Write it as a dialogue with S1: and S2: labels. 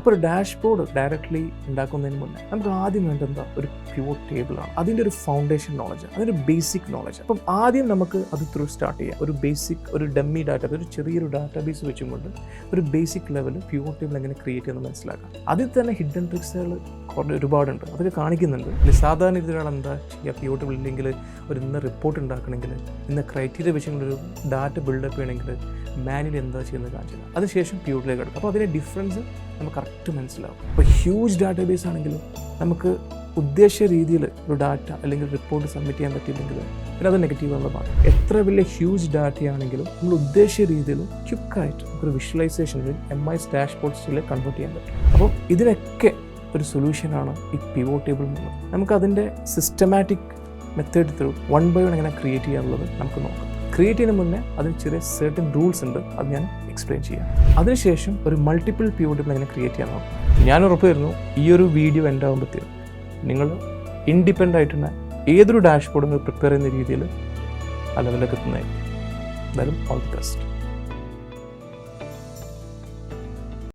S1: അപ്പോൾ ഒരു dashboard directly ഉണ്ടാക്കുന്നതിന് മുന്നേ നമുക്ക് ആദ്യം വേണ്ടത് എന്താ, ഒരു പ്യൂർ ടേബിളാണ്. അതിൻ്റെ ഒരു ഫൗണ്ടേഷൻ നോളജ്, അതിൻ്റെ ബേസിക് നോളജ്. അപ്പം ആദ്യം നമുക്ക് അത് ത്രൂ സ്റ്റാർട്ട് ചെയ്യാം. ഒരു ബേസിക്, ഒരു ഡമ്മി ഡാറ്റ, ഒരു ചെറിയൊരു ഡാറ്റാബേസ് വെച്ചുകൊണ്ട് ഒരു ബേസിക് ലെവൽ പ്യൂർ ടേബിൾ എങ്ങനെ ക്രിയേറ്റ് ചെയ്യുന്നത് മനസ്സിലാക്കാം. അതിൽ തന്നെ ഹിഡൻ ട്രിക്സുകൾ ഒരുപാടുണ്ട്, അതൊക്കെ കാണിക്കുന്നുണ്ട്. സാധാരണ രീതിയിലാണ് എന്താ ചെയ്യുക, പ്യൂർ ടേബിൾ ഇല്ലെങ്കിൽ ഒരു ഇന്ന റിപ്പോർട്ട് ഉണ്ടാക്കണമെങ്കിൽ, ഇന്ന ക്രൈറ്റീരിയ വെച്ചുകൊണ്ടൊരു ഡാറ്റ ബിൽഡപ്പ് ചെയ്യണമെങ്കിൽ മാനുവലി എന്താ ചെയ്യുന്നത് കാണിച്ചില്ല. അതിനുശേഷം പ്യൂറിലേക്ക് എടുക്കും. അപ്പോൾ അതിൻ്റെ ഡിഫറൻസ് നമുക്ക് കറക്റ്റ് മനസ്സിലാവും. ഇപ്പോൾ ഹ്യൂജ് ഡാറ്റാബേസ് ആണെങ്കിലും നമുക്ക് ഉദ്ദേശിച്ച രീതിയിൽ ഒരു ഡാറ്റ അല്ലെങ്കിൽ റിപ്പോർട്ട് സബ്മിറ്റ് ചെയ്യാൻ പറ്റിയില്ലെങ്കിൽ പിന്നെ അത് നെഗറ്റീവ് എന്നുള്ളതാണ്. എത്ര വലിയ ഹ്യൂജ് ഡാറ്റയാണെങ്കിലും നമ്മൾ ഉദ്ദേശിച്ച രീതിയിൽ ക്വിക്കായിട്ട് നമുക്കൊരു വിഷ്വലൈസേഷൻ MI ഡാഷ്ബോർഡ്സിൽ കൺവേർട്ട് ചെയ്യാൻ പറ്റും. അപ്പോൾ ഇതിനൊക്കെ ഒരു സൊല്യൂഷനാണ് ഈ പിവോട്ട് ടേബിൾ എന്നുള്ളത്. നമുക്കതിൻ്റെ സിസ്റ്റമാറ്റിക് മെത്തേഡ് ത്രൂ 1 by 1 എങ്ങനെ ക്രിയേറ്റ് ചെയ്യാനുള്ളത് നമുക്ക് നോക്കാം. ക്രിയേറ്റ് ചെയ്യുന്നതിന് മുന്നേ അതിന് ചെറിയ സർട്ടൻ റൂൾസ് ഉണ്ട്, അത് ഞാൻ എക്സ്പ്ലെയിൻ ചെയ്യാം. അതിനുശേഷം ഒരു മൾട്ടിപ്പിൾ പിവോട്ട് ടേബിൾ എങ്ങനെ ക്രിയേറ്റ് ചെയ്യാൻ നോക്കാം. ഞാൻ ഉറപ്പ് തരുന്നു ഈ ഒരു വീഡിയോ എൻ്റെ ആകുമ്പോഴത്തേക്കും നിങ്ങൾ ഇൻഡിപെൻഡൻ്റ് ആയിട്ടുള്ള ഏതൊരു ഡാഷ്ബോർഡും പ്രിപ്പയർ ചെയ്യുന്ന രീതിയിൽ ആ ലെവലിലേക്ക് എത്തുന്നതായിരിക്കും. എന്തായാലും ഓൾ ദി ബെസ്റ്റ്.